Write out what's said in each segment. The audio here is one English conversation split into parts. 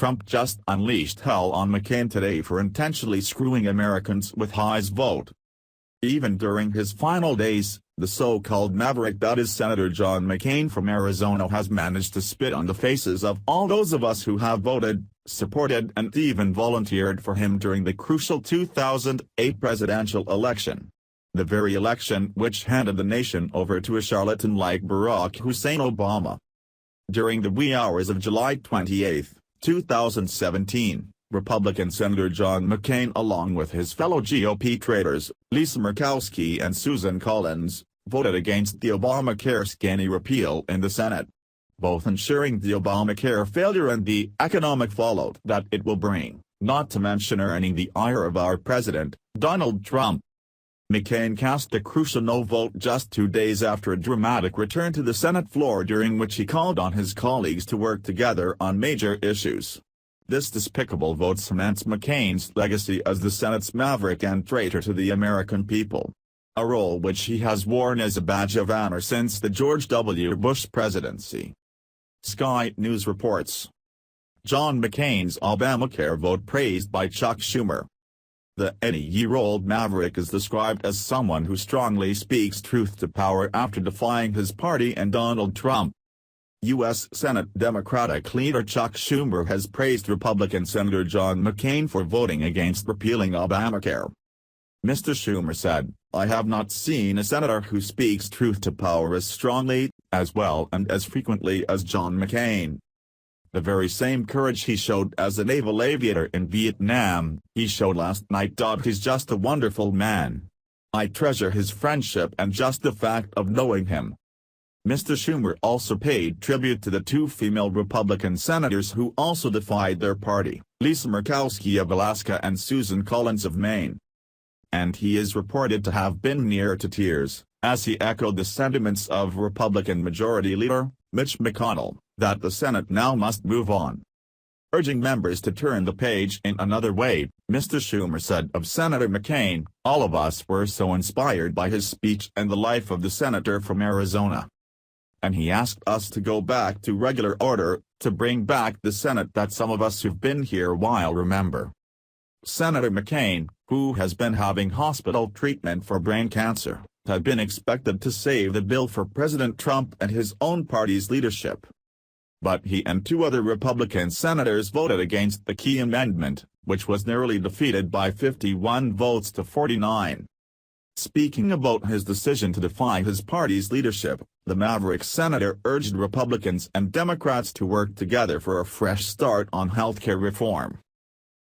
Trump just unleashed hell on McCain today for intentionally screwing Americans with his vote. Even during his final days, the so-called maverick that is Senator John McCain from Arizona has managed to spit on the faces of all those of us who have voted, supported and even volunteered for him during the crucial 2008 presidential election. The very election which handed the nation over to a charlatan like Barack Hussein Obama. During the wee hours of July 28, 2017, Republican Senator John McCain along with his fellow GOP traitors, Lisa Murkowski and Susan Collins, voted against the Obamacare skinny repeal in the Senate, both ensuring the Obamacare failure and the economic fallout that it will bring, not to mention earning the ire of our president, Donald Trump. McCain cast the crucial no vote just 2 days after a dramatic return to the Senate floor during which he called on his colleagues to work together on major issues. This despicable vote cements McCain's legacy as the Senate's maverick and traitor to the American people, a role which he has worn as a badge of honor since the George W. Bush presidency. Sky News reports. John McCain's Obamacare vote praised by Chuck Schumer. The 80-year-old maverick is described as someone who strongly speaks truth to power after defying his party and Donald Trump. U.S. Senate Democratic leader Chuck Schumer has praised Republican Senator John McCain for voting against repealing Obamacare. Mr. Schumer said, "I have not seen a senator who speaks truth to power as strongly, as well and as frequently as John McCain. The very same courage he showed as a naval aviator in Vietnam, he showed last night. He's just a wonderful man. I treasure his friendship and just the fact of knowing him." Mr. Schumer also paid tribute to the two female Republican senators who also defied their party, Lisa Murkowski of Alaska and Susan Collins of Maine. And he is reported to have been near to tears, as he echoed the sentiments of Republican Majority Leader, Mitch McConnell, that the Senate now must move on. Urging members to turn the page in another way, Mr. Schumer said of Senator McCain, "All of us were so inspired by his speech and the life of the senator from Arizona. And he asked us to go back to regular order, to bring back the Senate that some of us who've been here a while remember." Senator McCain, who has been having hospital treatment for brain cancer, had been expected to save the bill for President Trump and his own party's leadership. But he and two other Republican senators voted against the key amendment, which was narrowly defeated by 51 votes to 49. Speaking about his decision to defy his party's leadership, the maverick senator urged Republicans and Democrats to work together for a fresh start on healthcare reform.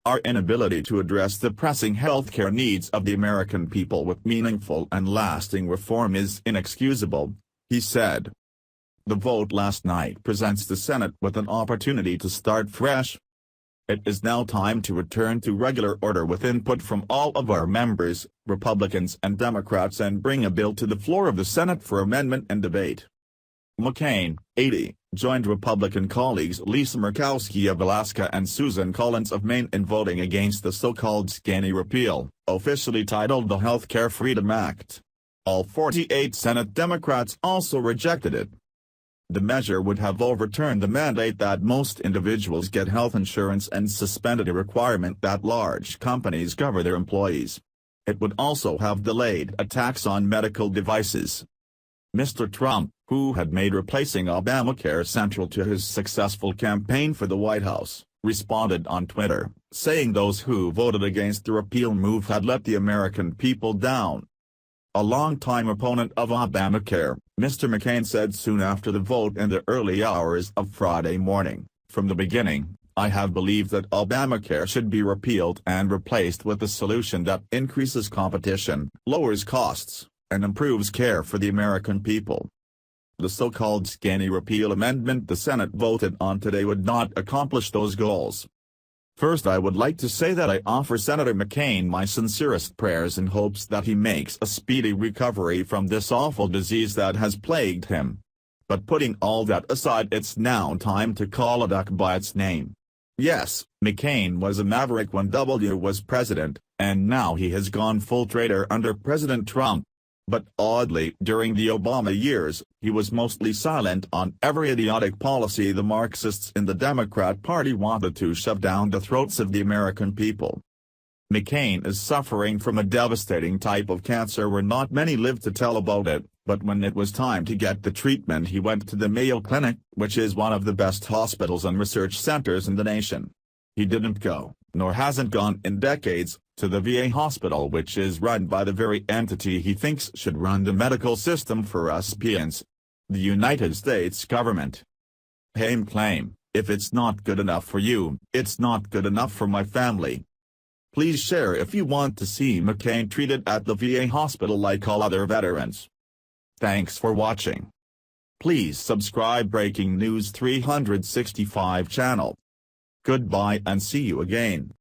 "Our inability to address the pressing healthcare needs of the American people with meaningful and lasting reform is inexcusable," he said. The vote last night presents the Senate with an opportunity to start fresh. "It is now time to return to regular order with input from all of our members, Republicans and Democrats, and bring a bill to the floor of the Senate for amendment and debate." McCain, 80, joined Republican colleagues Lisa Murkowski of Alaska and Susan Collins of Maine in voting against the so-called skinny repeal, officially titled the Health Care Freedom Act. All 48 Senate Democrats also rejected it. The measure would have overturned the mandate that most individuals get health insurance and suspended a requirement that large companies cover their employees. It would also have delayed a tax on medical devices. Mr. Trump, who had made replacing Obamacare central to his successful campaign for the White House, responded on Twitter, saying those who voted against the repeal move had let the American people down. A longtime opponent of Obamacare, Mr. McCain said soon after the vote in the early hours of Friday morning, "From the beginning, I have believed that Obamacare should be repealed and replaced with a solution that increases competition, lowers costs, and improves care for the American people." The so-called skinny repeal amendment the Senate voted on today would not accomplish those goals. "First, I would like to say that I offer Senator McCain my sincerest prayers in hopes that he makes a speedy recovery from this awful disease that has plagued him. But putting all that aside, it's now time to call a duck by its name. Yes, McCain was a maverick when W was president, and now he has gone full traitor under President Trump. But oddly, during the Obama years, he was mostly silent on every idiotic policy the Marxists in the Democrat Party wanted to shove down the throats of the American people. McCain is suffering from a devastating type of cancer where not many live to tell about it, but when it was time to get the treatment he went to the Mayo Clinic, which is one of the best hospitals and research centers in the nation. He didn't go, nor hasn't gone in decades, to the VA hospital, which is run by the very entity he thinks should run the medical system for us peons: the United States government. Claim, if it's not good enough for you, it's not good enough for my family. Please share if you want to see McCain treated at the VA hospital like all other veterans. Thanks for watching. Please subscribe Breaking News 365 channel. Goodbye and see you again.